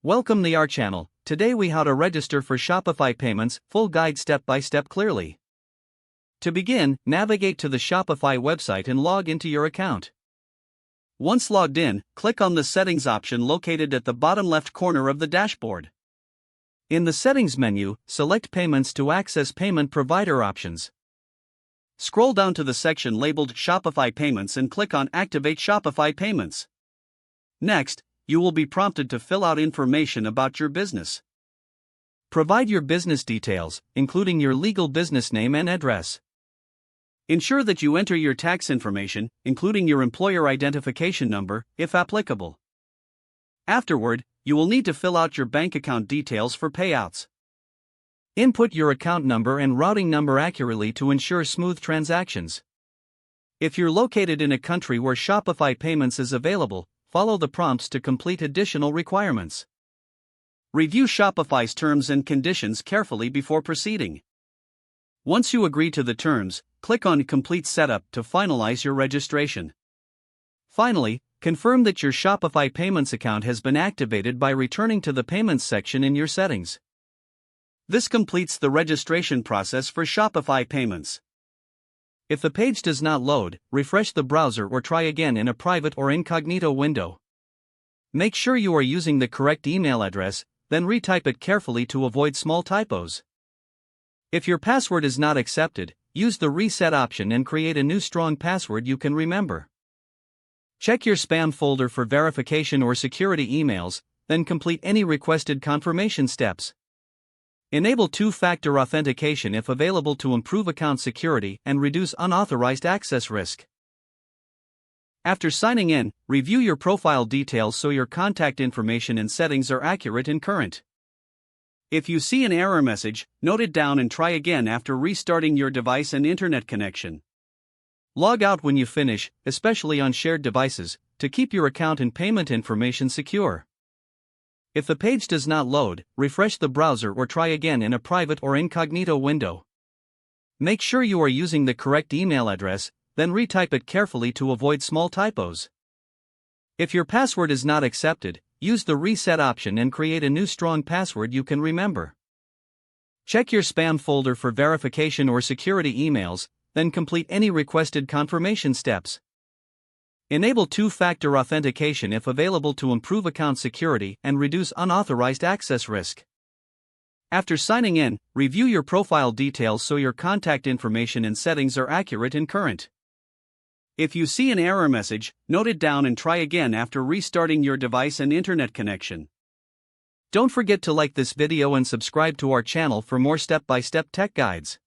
Welcome to our channel. Today we how to register for Shopify payments, full guide step by step clearly. To begin, navigate to the Shopify website and log into your account. Once logged in, click on the settings option located at the bottom left corner of the dashboard. In the settings menu, select payments to access payment provider options. Scroll down to the section labeled Shopify payments and click on activate Shopify payments. Next, you will be prompted to fill out information about your business. Provide your business details, including your legal business name and address. Ensure that you enter your tax information, including your employer identification number, if applicable. Afterward, you will need to fill out your bank account details for payouts. Input your account number and routing number accurately to ensure smooth transactions. If you're located in a country where Shopify payments is available, follow the prompts to complete additional requirements. Review Shopify's terms and conditions carefully before proceeding. Once you agree to the terms, click on Complete Setup to finalize your registration. Finally, confirm that your Shopify payments account has been activated by returning to the Payments section in your settings. This completes the registration process for Shopify payments. If the page does not load, refresh the browser or try again in a private or incognito window. Make sure you are using the correct email address, then retype it carefully to avoid small typos. If your password is not accepted, use the reset option and create a new strong password you can remember. Check your spam folder for verification or security emails, then complete any requested confirmation steps. Enable two-factor authentication if available to improve account security and reduce unauthorized access risk. After signing in, review your profile details so your contact information and settings are accurate and current. If you see an error message, note it down and try again after restarting your device and internet connection. Log out when you finish, especially on shared devices, to keep your account and payment information secure. If the page does not load, refresh the browser or try again in a private or incognito window. Make sure you are using the correct email address, then retype it carefully to avoid small typos. If your password is not accepted, use the reset option and create a new strong password you can remember. Check your spam folder for verification or security emails, then complete any requested confirmation steps. Enable two-factor authentication if available to improve account security and reduce unauthorized access risk. After signing in, review your profile details so your contact information and settings are accurate and current. If you see an error message, note it down and try again after restarting your device and internet connection. Don't forget to like this video and subscribe to our channel for more step-by-step tech guides.